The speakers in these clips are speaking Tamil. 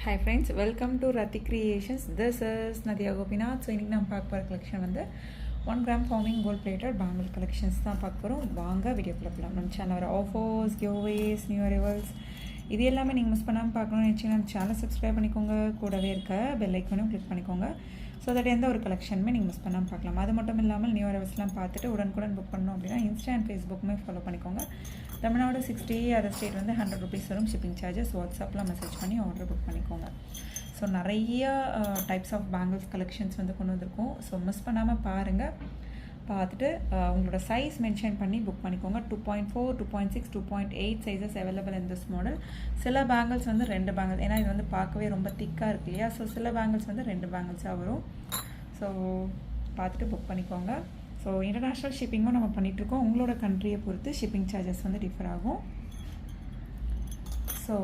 Hi friends, welcome to Rati Creations. This is Nadia Gopinath. So இன்னைக்கு நம்ம பார்க்க போகிற கலெக்ஷன் வந்து 1 gram forming gold plated bangle collections தான் பார்க்க போகிறோம். வாங்க வீடியோக்குள்ள போகலாம். நம்ம channel offers, giveaways, new arrivals இது எல்லாமே நீங்கள் மிஸ் பண்ணாமல் பார்க்கணும்னு நினச்சிங்கன்னா நம்ம சேனலை சப்ஸ்கிரைப் பண்ணிக்கோங்க. கூடவே இருக்க பெல் ஐக்கானும் கிளிக் பண்ணிக்கோங்க. ஸோ தட் எந்த ஒரு கலெக்ஷனுமே நீங்கள் மிஸ் பண்ணாமல் பார்க்கலாம். அது மட்டும் இல்லாமல் நியூ அரைவல்ஸ்லாம் பார்த்துட்டு உடனுக்குடன் புக் பண்ணணும் அப்படின்னா இன்ஸ்டா அண்ட் ஃபேஸ்புக்குமே ஃபாலோ பண்ணிக்கோங்க. தமிழ்நாடு 60, அதர் ஸ்டேட் வந்து 100 rupees வரும் ஷிப்பிங் சார்ஜஸ். வாட்ஸ்அப்பில் மெசேஜ் பண்ணி ஆர்டர் புக் பண்ணிக்கோங்க. ஸோ நிறைய டைப்ஸ் ஆஃப் பேங்கிள்ஸ் கலெக்ஷன்ஸ் வந்து கொண்டு வந்திருக்கோம். ஸோ மிஸ் பண்ணாமல் பாருங்கள். பார்த்துட்டு உங்களோட சைஸ் மென்ஷன் பண்ணி புக் பண்ணிக்கோங்க. 2.4, 2.6, 2.8 sizes available in this model. சில பேங்கிள்ஸ் வந்து 2 பேங்கிள்ஸ், ஏன்னா இது வந்து பார்க்கவே ரொம்ப திக்காக இருக்கு இல்லையா. ஸோ சில பேங்கிள்ஸ் வந்து 2 பேங்கிள்ஸாக வரும். ஸோ பார்த்துட்டு புக் பண்ணிக்கோங்க. ஸோ இன்டர்நேஷ்னல் ஷிப்பிங்கும் நம்ம பண்ணிகிட்ருக்கோம். உங்களோட கண்ட்ரியை பொறுத்து ஷிப்பிங் சார்ஜஸ் வந்து டிஃபர் ஆகும். ஸோ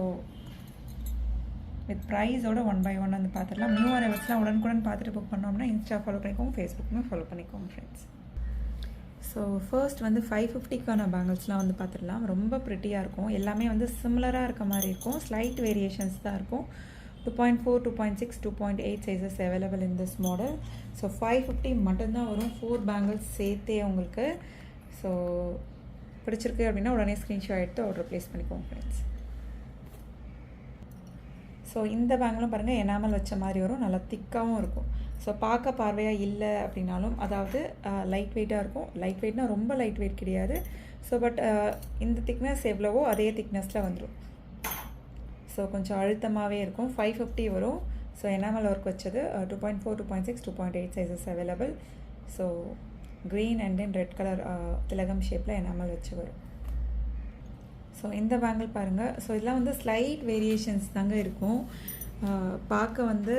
வித் ப்ரைஸோட 1 by 1 வந்து பார்த்துடலாம். நியூ அரைவல்ஸ்லாம் உடனுக்குடன் பார்த்துட்டு புக் பண்ணோம்னா இன்ஸ்டா ஃபாலோ பண்ணிக்கோங்க, ஃபேஸ்புக்குமே ஃபாலோ பண்ணிக்கோங்க ஃப்ரெண்ட்ஸ். ஸோ ஃபர்ஸ்ட் வந்து 550க்கான பேங்கிள்ஸ்லாம் வந்து பார்த்துடலாம். ரொம்ப ப்ரிட்டியாக இருக்கும். எல்லாமே வந்து சிமிலராக இருக்க மாதிரி இருக்கும். ஸ்லைட் வேரியேஷன்ஸ் தான் இருக்கும். 2.4, 2.6, 2.8 sizes available in this model. So 550 மட்டும்தான் வரும். 4 பேங்கிள்ஸ் சேர்த்தே உங்களுக்கு. ஸோ பிடிச்சிருக்கு அப்படின்னா உடனே ஸ்க்ரீன்ஷாட் எடுத்து ஆர்டர் ப்ளேஸ் பண்ணிக்கோங்க ஃப்ரெண்ட்ஸ். ஸோ இந்த பேங்கிலும் பாருங்கள், எனாமல் வச்ச மாதிரி வரும். நல்லா திக்காகவும் இருக்கும். ஸோ பார்க்க பார்வையாக இல்லை அப்படின்னாலும், அதாவது லைட் வெயிட்டாக இருக்கும். லைட் வெயிட்னால் ரொம்ப லைட் வெயிட் கிடையாது. ஸோ பட் இந்த திக்னஸ் எவ்வளவோ அதே திக்னஸில் வந்துடும். ஸோ கொஞ்சம் அழுத்தமாகவே இருக்கும். 550 வரும். ஸோ எனாமல் ஒர்க் வச்சது. 2.4, 2.6, 2.8 sizes available. So green and then red colour திலகம் ஷேப்பில் எனாமல் வச்சு வரும். ஸோ இந்த பேங்கிள் பாருங்கள். ஸோ இதெல்லாம் வந்து ஸ்லைட் வேரியேஷன்ஸ் தாங்க இருக்கும். பார்க்க வந்து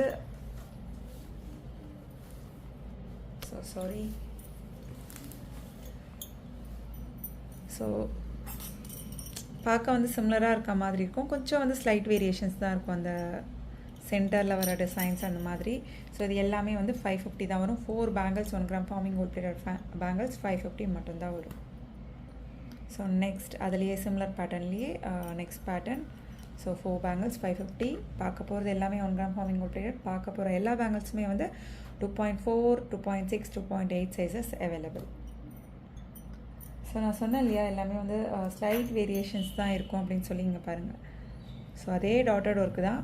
ஸோ பார்க்க வந்து சிமிலராக இருக்க மாதிரி இருக்கும். கொஞ்சம் வந்து ஸ்லைட் வேரியேஷன்ஸ் தான் இருக்கும் அந்த சென்டரில் வர டிசைன்ஸ் அந்த மாதிரி. ஸோ இது எல்லாமே வந்து 550 தான் வரும். 4 bangles 1 gram forming gold plated bangles 550 மட்டும்தான் வரும். ஸோ நெக்ஸ்ட் அதுலேயே சிமிலர் பேட்டர்ன்லேயே நெக்ஸ்ட் பேட்டர்ன். So 4 bangles 550. பார்க்க போகிறது எல்லாமே 1 gram ஃபார்மிங் கோல்ட் பிளேட்டட். பார்க்க போகிற எல்லா பேங்கிள்ஸுமே வந்து 2.4, 2.6, 2.8 சைஸஸ் அவைலபிள். ஸோ நான் சொன்னேன் இல்லையா, எல்லாமே வந்து ஸ்லைட் வேரியேஷன்ஸ் தான் இருக்கும் அப்படின்னு சொல்லி இங்கே பாருங்கள். ஸோ அதே டாட்டட் ஒர்க்கு தான்.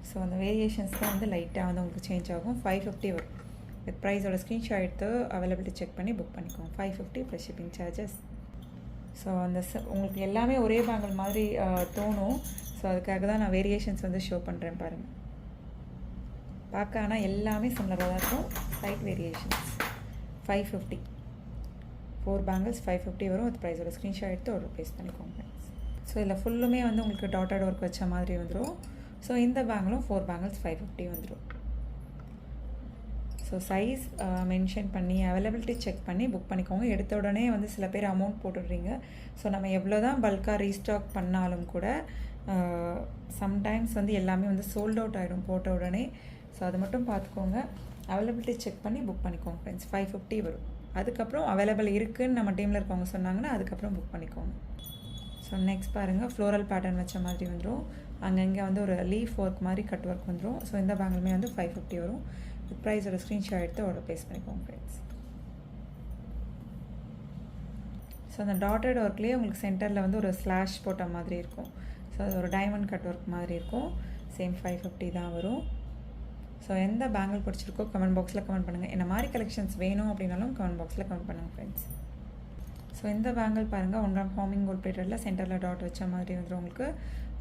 ஸோ அந்த வேரியேஷன்ஸ் தான் வந்து லைட்டாக வந்து உங்களுக்கு சேஞ்ச் ஆகும். 550 வரும். வித் ப்ரைஸோட ஸ்க்ரீன்ஷாட் எடுத்து அவைலபிலிட்டி செக் பண்ணி புக் பண்ணிக்கோங்க. 550 ப்ளஸ் ஷிப்பிங் சார்ஜஸ். ஸோ அந்த உங்களுக்கு எல்லாமே ஒரே பேங்கிள் மாதிரி தோணும். ஸோ அதுக்காக தான் நான் வேரியேஷன்ஸ் வந்து ஷோ பண்ணுறேன் பாருங்கள். பார்க்க ஆனால் எல்லாமே சிமிலராக தான் இருக்கும். Slide variations. 550 4 பேங்கிள்ஸ் 550 வரும். வித் ப்ரைஸோட ஸ்க்ரீன்ஷாட் எடுத்து ஆர்டர் ப்ளேஸ் பண்ணிக்கோங்க. ஸோ இதில் ஃபுல்லுமே வந்து உங்களுக்கு டாட்டட் ஒர்க் வச்ச மாதிரி வந்துடும். ஸோ இந்த பேங்கிலும் 4 பேங்கிள்ஸ் 550 வந்துடும். ஸோ சைஸ் மென்ஷன் பண்ணி அவைலபிலிட்டி செக் பண்ணி புக் பண்ணிக்கோங்க. எடுத்த உடனே வந்து சில பேர் அமௌண்ட் போட்டுடுறீங்க. ஸோ நம்ம எவ்வளோ தான் பல்காக ரீஸ்டாக் பண்ணாலும் கூட சம்டைம்ஸ் வந்து எல்லாமே வந்து சோல்ட் அவுட் ஆகிடும் போட்ட உடனே. ஸோ அது மட்டும் பார்த்துக்கோங்க. அவைலபிலிட்டி செக் பண்ணி புக் பண்ணிக்கோங்க ஃப்ரெண்ட்ஸ். 550 வரும். அதுக்கப்புறம் அவைலபிள் இருக்குதுன்னு நம்ம டீமில் இருக்கவங்க சொன்னாங்கன்னா அதுக்கப்புறம் புக் பண்ணிக்கோங்க. ஸோ நெக்ஸ்ட் பாருங்கள், ஃப்ளோரல் பேட்டர்ன் வச்ச மாதிரி வந்துடும். அங்கங்கே வந்து ஒரு லீஃப் ஒர்க் மாதிரி கட் ஒர்க் வந்துடும். ஸோ இந்த பேங்கிலுமே வந்து 550 வரும். வித் ப்ரைஸோட ஸ்க்ரீன்ஷாட் எடுத்து ஆர்டர் ப்ளேஸ் பண்ணிக்கோங்க ஃப்ரெண்ட்ஸ். ஸோ அந்த டாட்டட் ஒர்க்லேயே உங்களுக்கு சென்டரில் வந்து ஒரு ஸ்லாஷ் போட்ட மாதிரி இருக்கும். ஸோ அது ஒரு டைமண்ட் கட் ஒர்க் மாதிரி இருக்கும். சேம் 550 தான் வரும். ஸோ எந்த பேங்கிள் பிடிச்சிருக்கோ கமெண்ட் பாக்ஸில் கமெண்ட் பண்ணுங்கள். என்ன மாதிரி கலெக்ஷன்ஸ் வேணும் அப்படின்னாலும் கமெண்ட் பாக்ஸில் கமெண்ட் பண்ணுங்கள் ஃப்ரெண்ட்ஸ். ஸோ இந்த பேங்கிள் பாருங்கள், 1 gram ஃபார்மிங் கோல்ட் பிளேட்டடில் சென்டரில் டாட் வச்ச மாதிரி வந்துடும். உங்களுக்கு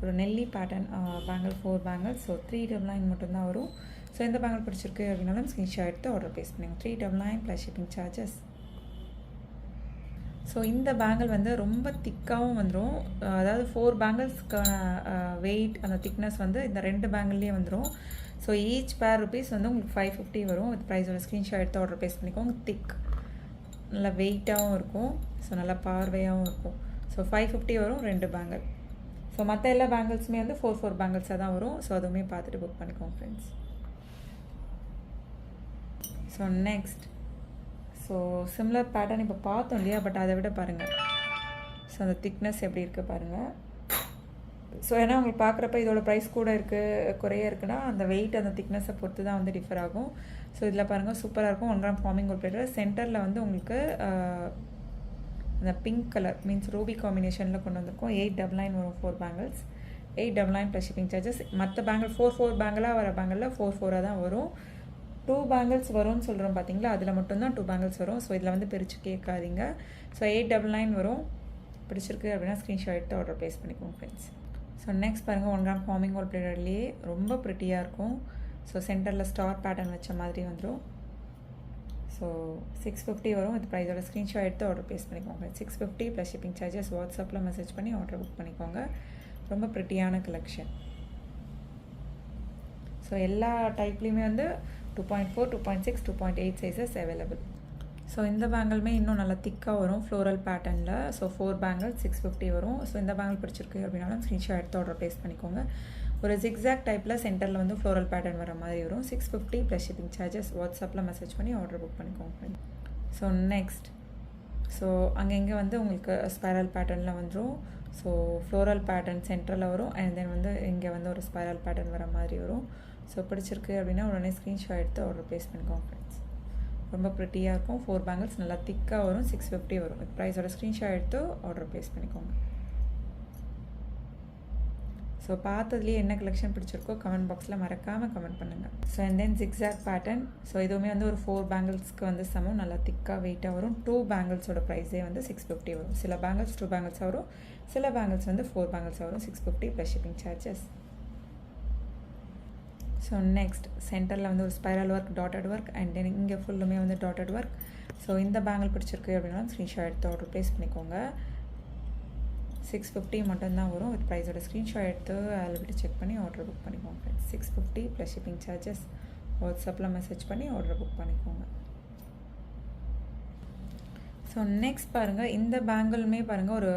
ஒரு நெல்லி பேட்டர்ன் பேங்கிள் 4 பேங்கிள்ஸ். ஸோ 399 மட்டும்தான் வரும். ஸோ எந்த பேங்கிள் பிடிச்சிருக்கு அப்படின்னாலும் ஸ்க்ரீன்ஷாட் எடுத்து ஆர்டர் ப்ளேஸ் பண்ணுங்க. 399 ப்ளஸ் ஷிப்பிங் சார்ஜஸ். ஸோ இந்த பேங்கிள் வந்து ரொம்ப திக்காகவும் வந்துடும். அதாவது 4 பேங்கிள்ஸ்க்கான வெயிட் அந்த திக்னஸ் வந்து இந்த 2 பேங்கிள்லேயே வந்துடும். ஸோ ஈச் பேர் ருபீஸ் வந்து உங்களுக்கு 550 வரும். வித் ப்ரைஸோட ஸ்க்ரீன்ஷாட் எடுத்து ஆர்டர் ப்ளேஸ் பண்ணிக்கோங்க. திக் நல்லா வெயிட்டாகவும் இருக்கும். ஸோ நல்லா பார்வையாகவும் இருக்கும். ஸோ 550 வரும் 2 பேங்கிள். ஸோ மற்ற எல்லா பேங்கிள்ஸுமே வந்து 4 பேங்கிள்ஸாக தான் வரும். ஸோ அதுவுமே பார்த்துட்டு புக் பண்ணிக்கோங்க friends. So next so similar pattern இப்போ பார்த்தோம் இல்லையா, பட் அதை விட பாருங்கள். ஸோ அந்த திக்னஸ் எப்படி இருக்குது பாருங்கள். ஸோ ஏன்னா உங்களுக்கு பார்க்குறப்ப இதோட ப்ரைஸ் கூட இருக்குது குறைய இருக்குன்னா அந்த வெயிட் அந்த திக்னஸை பொறுத்து தான் வந்து டிஃபர் ஆகும். ஸோ இதில் பாருங்கள் சூப்பராக இருக்கும் 1 கிராம் ஃபார்மிங் கோல்ட் பிளேட்டட். சென்டரில் வந்து உங்களுக்கு அந்த பிங்க் கலர் மீன்ஸ் ரூபி காம்பினேஷனில் கொண்டு வந்திருக்கோம். 899 வரும் 4 பேங்கிள்ஸ். 899 plus shipping charges. மற்ற பேங்கிள் 4 பேங்கிளாக வர பேங்கிளில் 4 தான் வரும். 2 பேங்கிள்ஸ் வரும்னு சொல்கிறோம் பார்த்தீங்களா, அதில் மட்டும்தான் 2 பேங்கிள்ஸ் வரும். ஸோ இதில் வந்து பிரித்து கேட்காதீங்க. ஸோ 899 வரும். பிடிச்சிருக்கு அப்படின்னா ஸ்க்ரீன்ஷாட் எடுத்து ஆர்டர் ப்ளேஸ் பண்ணிக்கோங்க ஃப்ரெண்ட்ஸ். ஸோ நெக்ஸ்ட் பாருங்கள் 1 கிராம் ஃபார்மிங் கோல்ட் பிளேட்டட்லேயே ரொம்ப ப்ரிட்டியாக இருக்கும். ஸோ சென்டரில் ஸ்டார் பேட்டர்ன் வச்ச மாதிரி வந்துடும். ஸோ 650 வரும். இது ப்ரைஸோட ஸ்க்ரீன்ஷாட் எடுத்து ஆர்டர் ப்ளேஸ் பண்ணிக்கோங்க. 650 ப்ளஸ் ஷிப்பிங் சார்ஜஸ். வாட்ஸ்அப்பில் மெசேஜ் பண்ணி ஆர்டர் புக் பண்ணிக்கோங்க. ரொம்ப ப்ரிட்டியான கலெக்ஷன். ஸோ எல்லா டைப்லேயுமே வந்து 2.4, 2.6, 2.8 சைஸஸ் அவைலபிள். ஸோ இந்த பேங்கிளுமே இன்னும் நல்லா திக்காக வரும் ஃப்ளோரல் பேட்டர்னில். ஸோ 4 பேங்கிள் 650 வரும். ஸோ இந்த பேங்கிள் பிடிச்சிருக்கு அப்படின்னாலும் ஸ்க்ரீன்ஷாட் எடுத்து ஆர்டர் ப்ளேஸ் பண்ணிக்கோங்க. ஒரு ஜிக்ஸாக் டைப்பில் சென்டரில் வந்து ஃப்ளோரல் பேட்டர்ன் வர மாதிரி வரும். 650 ப்ளஸ் ஷிப்பிங் சார்ஜஸ். வாட்ஸ்அப்பில் மெசேஜ் பண்ணி ஆர்டர் புக் பண்ணிக்கோங்க. ஸோ நெக்ஸ்ட் ஸோ அங்கங்கே வந்து உங்களுக்கு ஸ்பைரல் பேட்டர்னில் வந்துடும். ஸோ ஃப்ளோரல் பேட்டர்ன் சென்டரில் வரும். அண்ட் தென் வந்து இங்கே வந்து ஒரு ஸ்பைரல் பேட்டர்ன் வர மாதிரி வரும். ஸோ பிடிச்சிருக்கு அப்படின்னா உடனே ஸ்க்ரீன்ஷாட் எடுத்து ஆர்டர் ப்ளேஸ் பண்ணிக்கோங்க ஃப்ரெண்ட்ஸ். ரொம்ப ப்ரிட்டியாக இருக்கும். 4 பேங்கிள்ஸ் நல்லா திக்காக வரும். 650 வரும். ப்ரைஸோட ஸ்க்ரீன்ஷாட் எடுத்து ஆர்டர் ப்ளேஸ் பண்ணிக்கோங்க. ஸோ பார்த்ததுலேயே என்ன கலெக்ஷன் பிடிச்சிருக்கோ கமெண்ட் பாக்ஸில் மறக்காமல் கமெண்ட் பண்ணுங்கள். So and then zigzag pattern. So இதுவுமே வந்து ஒரு 4 பேங்கிள்ஸ்க்கு வந்து சமம். நல்லா திக்காக வெயிட்டாக வரும். 2 பேங்கிள்ஸோட ப்ரைஸே வந்து 650 வரும். சில பேங்கிள்ஸ் 2 பேங்கிள்ஸ் வரும். சில பேங்கிள்ஸ் வந்து 4 பேங்கிள்ஸ் வரும். 650 plus shipping charges. So next சென்டரில் வந்து ஒரு spiral work, dotted work and then இங்கே ஃபுல்லுமே வந்து டாட்டட் ஒர்க். ஸோ இந்த பேங்கிள் பிடிச்சிருக்கு அப்படின்னா ஸ்க்ரீன்ஷாட் எடுத்து ஆர்டர் ப்ளேஸ் பண்ணிக்கோங்க. 650 மட்டும்தான் வரும். வித் ப்ரைஸோட ஸ்க்ரீன்ஷாட் எடுத்து அவைலபிலிட்டி செக் பண்ணி ஆர்டர் புக் பண்ணிக்கோங்க ஃப்ரெண்ட்ஸ். 650 plus shipping charges. வாட்ஸ்அப்பில் மெசேஜ் பண்ணி ஆர்டர் புக் பண்ணிக்கோங்க. ஸோ நெக்ஸ்ட் பாருங்கள் இந்த பேங்கிளுமே பாருங்கள்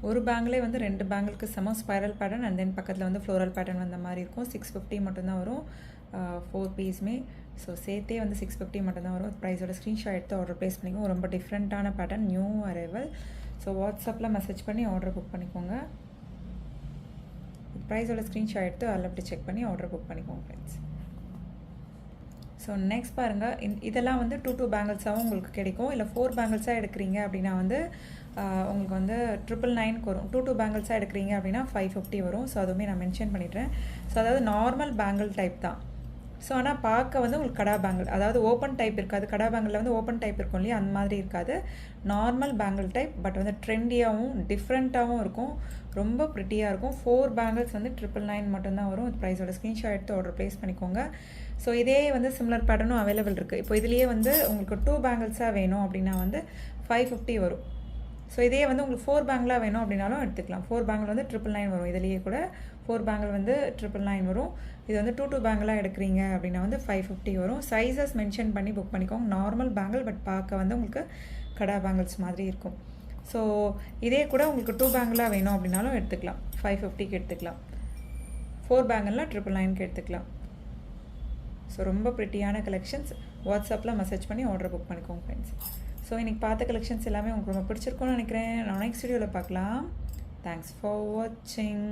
ஒரு பேங்கிலே வந்து 2 பேங்கிளுக்கு சமம். ஸ்பைரல் பேட்டர்ன் அண்ட் தென் பக்கத்தில் வந்து ஃப்ளோரல் பேட்டர்ன் வந்த மாதிரி இருக்கும். 650 மட்டும்தான் வரும் 4 பீஸுமே. ஸோ சேர்த்தே வந்து 650 மட்டும்தான் வரும். ப்ரைஸோட ஸ்க்ரீன்ஷாட் எடுத்து ஆர்டர் ப்ளேஸ் பண்ணிக்கோங்க. ரொம்ப டிஃப்ரெண்ட்டான பேட்டர்ன், நியூ அரைவல். ஸோ வாட்ஸ்அப்பில் மெசேஜ் பண்ணி ஆர்டர் புக் பண்ணிக்கோங்க. ப்ரைஸோட ஸ்க்ரீன்ஷாட் எடுத்து அவைலபிலிட்டி செக் பண்ணி ஆர்டர் புக் பண்ணிக்கோங்க ஃப்ரெண்ட்ஸ். ஸோ நெக்ஸ்ட் பாருங்கள் இதெல்லாம் வந்து 2 பேங்கிள்ஸாகவும் உங்களுக்கு கிடைக்கும். இல்லை 4 பேங்கிள்ஸாக எடுக்கிறீங்க அப்படின்னா வந்து உங்களுக்கு வந்து 999 வரும். 2 பேங்கிள்ஸாக எடுக்கிறீங்க அப்படின்னா 550 வரும். ஸோ அதுவுமே நான் மென்ஷன் பண்ணிடுறேன். ஸோ அதாவது நார்மல் பேங்கிள் டைப் தான். ஸோ ஆனால் பார்க்க வந்து உங்களுக்கு கடா பேங்கிள், அதாவது ஓப்பன் டைப் இருக்காது. கடா பேங்கிளில் வந்து ஓப்பன் டைப் இருக்கும் இல்லையா, அந்த மாதிரி இருக்காது. நார்மல் பேங்கிள் டைப், பட் வந்து ட்ரெண்டியாகவும் டிஃப்ரெண்ட்டாகவும் இருக்கும். ரொம்ப ப்ரிட்டியாக இருக்கும். 4 பேங்கிள்ஸ் வந்து 999 மட்டும்தான் வரும். ப்ரைஸோட ஸ்க்ரீன்ஷாட் எடுத்து ஆர்டர் ப்ளேஸ் பண்ணிக்கோங்க. ஸோ இதே வந்து சிமிலர் பேட்டர்னும் அவைலபிள் இருக்குது. இப்போ இதுலேயே வந்து உங்களுக்கு 2 பேங்கிள்ஸாக வேணும் அப்படின்னா வந்து 550 வரும். ஸோ இதே வந்து உங்களுக்கு 4 பேங்கிளாக வேணும் அப்படின்னாலும் எடுத்துக்கலாம். 4 பேங்கிள் வந்து 999 வரும். இதுலேயே கூட 4 பேங்கிள் வந்து 999 வரும். இது வந்து 2 பேங்கிளாக எடுக்கிறீங்க அப்படின்னா வந்து 550 வரும். சைஸஸ் மென்ஷன் பண்ணி புக் பண்ணிக்கோங்க. நார்மல் பேங்கிள், பட் பார்க்க வந்து உங்களுக்கு கடா பேங்கிள்ஸ் மாதிரி இருக்கும். ஸோ இதே கூட உங்களுக்கு 2 பேங்கிளாக வேணும் அப்படின்னாலும் எடுத்துக்கலாம். 550க்கு எடுத்துக்கலாம். 4 பேங்கிள்லாம் 999க்கு எடுத்துக்கலாம். ஸோ ரொம்ப ப்ரிட்டியான கலெக்ஷன்ஸ். வாட்ஸ்அப்பில் மெசேஜ் பண்ணி ஆர்டர் புக் பண்ணிக்கோங்க ஃப்ரெண்ட்ஸ். ஸோ இன்றைக்கி பார்த்த கலெக்ஷன்ஸ் எல்லாமே உங்களுக்கு ரொம்ப பிடிச்சிருக்கும்னு நினைக்கிறேன். நான் நெக்ஸ்ட் வீடியோவில் பார்க்கலாம். தேங்க்ஸ் ஃபார் வாட்சிங்.